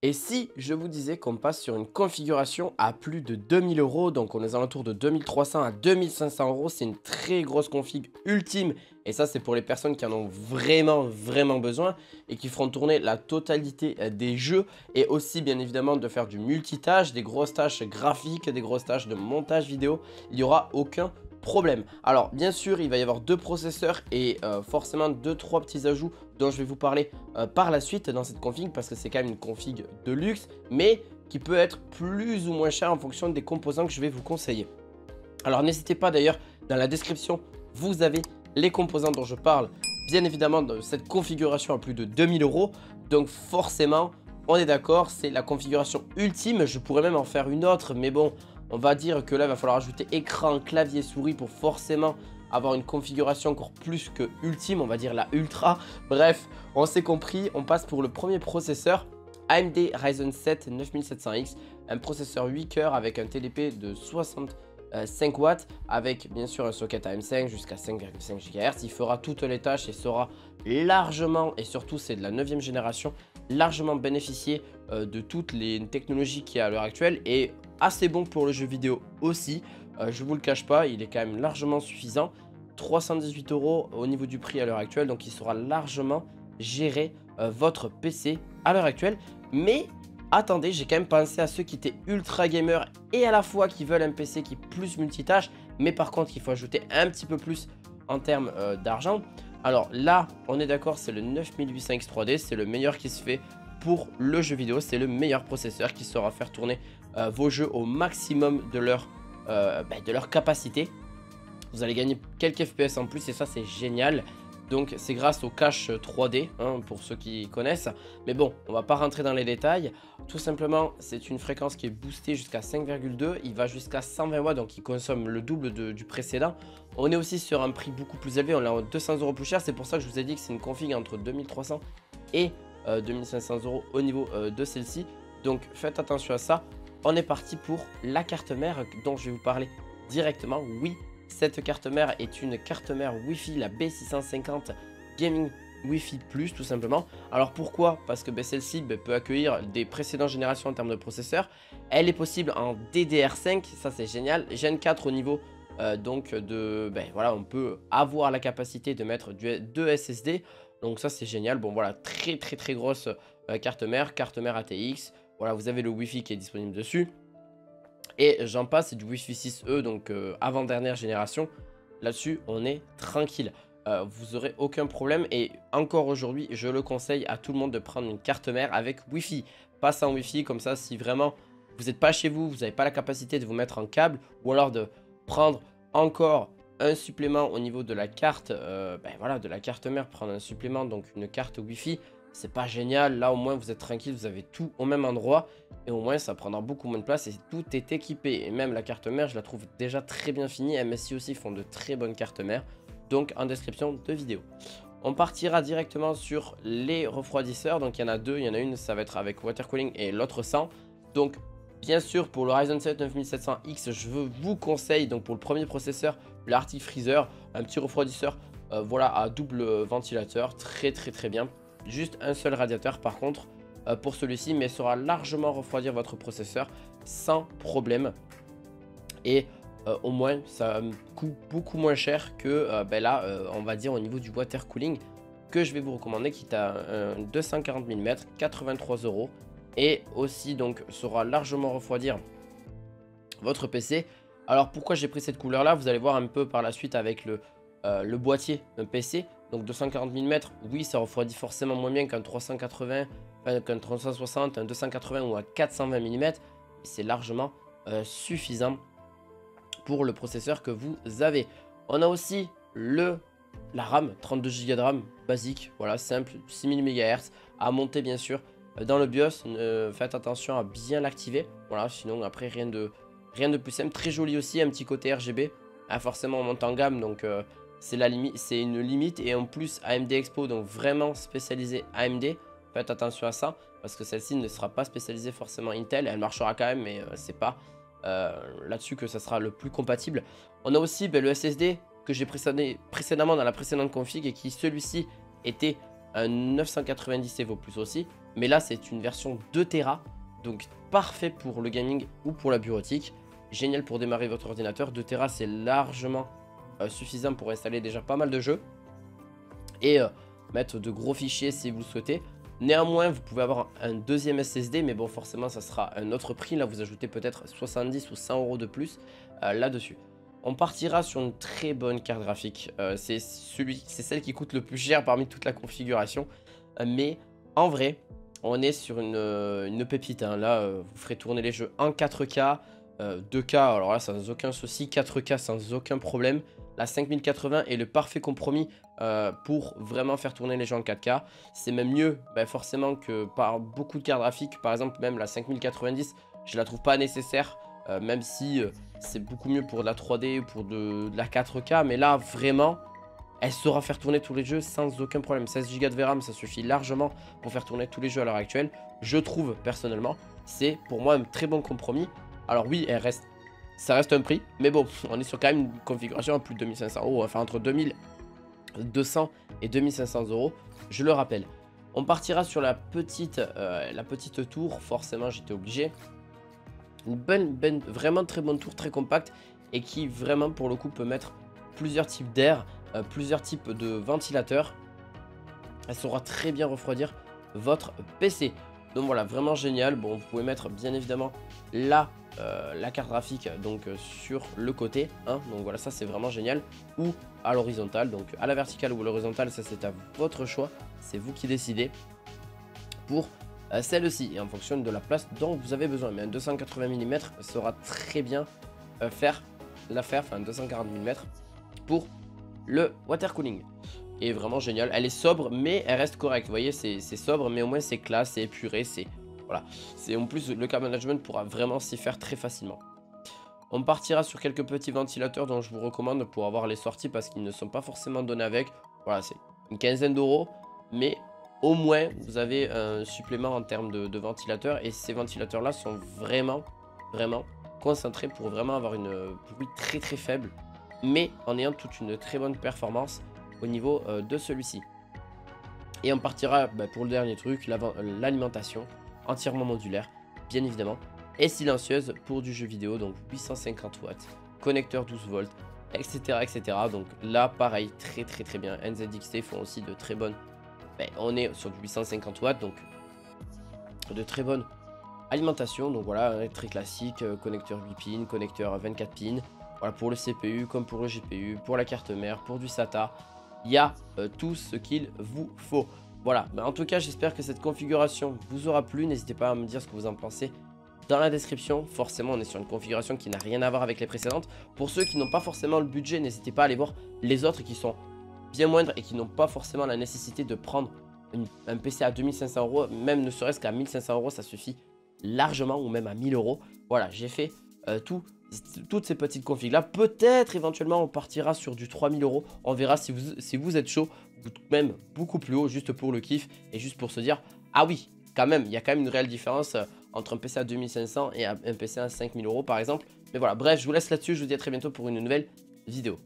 Et si je vous disais qu'on passe sur une configuration à plus de 2000 euros, donc on est aux alentours de 2300 à 2500 euros, c'est une très grosse config ultime. Et ça, c'est pour les personnes qui en ont vraiment besoin et qui feront tourner la totalité des jeux. Et aussi, bien évidemment, de faire du multitâche, des grosses tâches graphiques, des grosses tâches de montage vidéo. Il n'y aura aucun problème. Alors, bien sûr, il va y avoir deux processeurs et forcément deux, trois petits ajouts dont je vais vous parler par la suite dans cette config parce que c'est quand même une config de luxe mais qui peut être plus ou moins cher en fonction des composants que je vais vous conseiller. Alors n'hésitez pas d'ailleurs, dans la description vous avez les composants dont je parle, bien évidemment de cette configuration à plus de 2000 euros. Donc forcément on est d'accord, c'est la configuration ultime. Je pourrais même en faire une autre mais bon, on va dire que là il va falloir ajouter écran, clavier, souris pour forcément avoir une configuration encore plus que ultime, on va dire la ultra. Bref, on s'est compris, on passe pour le premier processeur AMD Ryzen 7 9700X, un processeur 8 coeurs avec un TDP de 65 watts, avec bien sûr un socket AM5 jusqu'à 5,5 GHz. Il fera toutes les tâches et sera largement, et surtout c'est de la 9e génération, largement bénéficié de toutes les technologies qu'il y a à l'heure actuelle et assez bon pour le jeu vidéo aussi. Je vous le cache pas, il est quand même largement suffisant. 318 euros au niveau du prix à l'heure actuelle, donc il saura largement gérer votre PC à l'heure actuelle. Mais attendez, j'ai quand même pensé à ceux qui étaient ultra gamers et à la fois qui veulent un PC qui est plus multitâche, mais par contre il faut ajouter un petit peu plus en termes d'argent. Alors là, on est d'accord, c'est le 9800X 3D, c'est le meilleur qui se fait pour le jeu vidéo, c'est le meilleur processeur qui saura faire tourner vos jeux au maximum de leur capacité. Vous allez gagner quelques FPS en plus et ça c'est génial. Donc c'est grâce au cache 3D hein, pour ceux qui connaissent. Mais bon, on va pas rentrer dans les détails. Tout simplement, c'est une fréquence qui est boostée jusqu'à 5,2. Il va jusqu'à 120 watts, donc il consomme le double du précédent. On est aussi sur un prix beaucoup plus élevé. On est à 200 euros plus cher. C'est pour ça que je vous ai dit que c'est une config entre 2300 et 2500 euros au niveau de celle-ci. Donc faites attention à ça. On est parti pour la carte mère dont je vais vous parler directement. Oui, cette carte mère est une carte mère Wi-Fi, la B650 Gaming Wi-Fi Plus tout simplement. Alors pourquoi? Parce que celle-ci peut accueillir des précédentes générations en termes de processeurs. Elle est possible en DDR5, ça c'est génial. Gen 4 au niveau donc de... voilà, on peut avoir la capacité de mettre 2 SSD. Donc ça c'est génial. Bon voilà, très grosse carte mère ATX. Voilà, vous avez le Wi-Fi qui est disponible dessus. Et j'en passe, c'est du Wi-Fi 6E, donc avant-dernière génération. Là-dessus, on est tranquille. Vous aurez aucun problème. Et encore aujourd'hui, je le conseille à tout le monde de prendre une carte mère avec Wi-Fi. Pas sans Wi-Fi, comme ça, si vraiment vous n'êtes pas chez vous, vous n'avez pas la capacité de vous mettre en câble, ou alors de prendre encore un supplément au niveau de la carte, voilà, de la carte mère, prendre un supplément, donc une carte Wi-Fi. C'est pas génial, là au moins vous êtes tranquille, vous avez tout au même endroit et au moins ça prendra beaucoup moins de place et tout est équipé. Et même la carte mère, je la trouve déjà très bien finie. MSI aussi font de très bonnes cartes mères, donc en description de vidéo. On partira directement sur les refroidisseurs, donc il y en a deux, il y en a une ça va être avec water cooling et l'autre sans. Donc bien sûr pour le Ryzen 7 9700X, je vous conseille donc pour le premier processeur, l'Arctic Freezer, un petit refroidisseur voilà à double ventilateur, très bien. Juste un seul radiateur par contre pour celui-ci, mais saura largement refroidir votre processeur sans problème. Et au moins ça coûte beaucoup moins cher que là on va dire au niveau du water cooling que je vais vous recommander, qui est à 240 mm, 83 euros. Et aussi donc saura largement refroidir votre PC. Alors pourquoi j'ai pris cette couleur là, vous allez voir un peu par la suite avec le boîtier d'un PC. Donc 240 mm, oui ça refroidit forcément moins bien qu'un 380, qu'un 360, un 280 ou un 420 mm. C'est largement suffisant pour le processeur que vous avez. On a aussi la RAM, 32 Go de RAM basique, voilà simple, 6000 MHz à monter bien sûr. Dans le BIOS, faites attention à bien l'activer, voilà, sinon après rien de plus simple. Très joli aussi, un petit côté RGB, ah, forcément on monte en gamme donc c'est la limite, c'est une limite. Et en plus AMD Expo, donc vraiment spécialisé AMD, faites attention à ça parce que celle-ci ne sera pas spécialisée forcément Intel. Elle marchera quand même mais c'est pas là-dessus que ça sera le plus compatible. On a aussi le SSD que j'ai précédemment dans la précédente config et qui celui-ci était un 990 EVO plus aussi, Mais là, c'est une version 2 Tera. Donc parfait pour le gaming ou pour la bureautique. Génial pour démarrer votre ordinateur. 2 Tera, c'est largement suffisant pour installer déjà pas mal de jeux. Et mettre de gros fichiers si vous le souhaitez. Néanmoins, vous pouvez avoir un deuxième SSD, mais bon, forcément, ça sera un autre prix. Là, vous ajoutez peut-être 70 ou 100 euros de plus là-dessus. On partira sur une très bonne carte graphique. C'est celle qui coûte le plus cher parmi toute la configuration. Mais en vrai, on est sur une pépite. Hein. Là, vous ferez tourner les jeux en 4K, 2K, alors là, sans aucun souci, 4K sans aucun problème. La 5080 est le parfait compromis pour vraiment faire tourner les jeux en 4K. C'est même mieux forcément que par beaucoup de cartes graphiques. Par exemple, même la 5090, je la trouve pas nécessaire. Même si c'est beaucoup mieux pour de la 3D ou pour de la 4K. Mais là, vraiment, elle saura faire tourner tous les jeux sans aucun problème. 16 Go de VRAM, ça suffit largement pour faire tourner tous les jeux à l'heure actuelle. Je trouve, personnellement, c'est pour moi un très bon compromis. Alors oui, ça reste un prix. Mais bon, on est sur quand même une configuration à plus de 2500 euros. Enfin, entre 2200 et 2500 euros, je le rappelle. On partira sur la petite tour. Forcément, j'étais obligé. Une vraiment très bonne tour, très compacte. Et qui vraiment, pour le coup, peut mettre plusieurs types d'air, plusieurs types de ventilateurs. Elle saura très bien refroidir votre PC. Donc voilà, vraiment génial. Bon, vous pouvez mettre bien évidemment la carte graphique donc sur le côté. Hein, donc voilà, ça c'est vraiment génial. Ou à l'horizontale, donc à la verticale ou à l'horizontale, ça c'est à votre choix. C'est vous qui décidez pour celle-ci. Et en fonction de la place dont vous avez besoin. Mais un 280 mm saura très bien faire l'affaire. Enfin, un 240 mm pour le water cooling. Et vraiment génial, elle est sobre mais elle reste correcte. Vous voyez, c'est sobre mais au moins c'est classe, c'est épuré, voilà. En plus, le car management pourra vraiment s'y faire très facilement. On partira sur quelques petits ventilateurs dont je vous recommande pour avoir les sorties parce qu'ils ne sont pas forcément donnés avec. Voilà, c'est une quinzaine d'euros, mais au moins vous avez un supplément en termes de ventilateurs. Et ces ventilateurs là sont vraiment concentrés pour vraiment avoir une bruit très faible, mais en ayant toute une très bonne performance au niveau de celui-ci. Et on partira pour le dernier truc, l'alimentation entièrement modulaire, bien évidemment, et silencieuse pour du jeu vidéo, donc 850 watts, connecteur 12 volts, etc. Donc là, pareil, très bien. NZXT font aussi de très bonnes... on est sur du 850 watts, donc de très bonne alimentation. Donc voilà, très classique, connecteur 8 pins, connecteur 24 pins. Voilà, pour le CPU comme pour le GPU, pour la carte mère, pour du SATA. Il y a tout ce qu'il vous faut. Voilà, en tout cas j'espère que cette configuration vous aura plu. N'hésitez pas à me dire ce que vous en pensez dans la description. Forcément on est sur une configuration qui n'a rien à voir avec les précédentes. Pour ceux qui n'ont pas forcément le budget, n'hésitez pas à aller voir les autres qui sont bien moindres et qui n'ont pas forcément la nécessité de prendre un PC à 2500 euros. Même ne serait-ce qu'à 1500 euros ça suffit largement, ou même à 1000 euros. Voilà, j'ai fait toutes ces petites configs là. Peut-être éventuellement on partira sur du 3000 euros. On verra si vous êtes chaud, ou même beaucoup plus haut, juste pour le kiff et juste pour se dire ah oui, quand même, il y a quand même une réelle différence entre un PC à 2500 et un PC à 5000 euros par exemple. Mais voilà, bref, je vous laisse là-dessus. Je vous dis à très bientôt pour une nouvelle vidéo.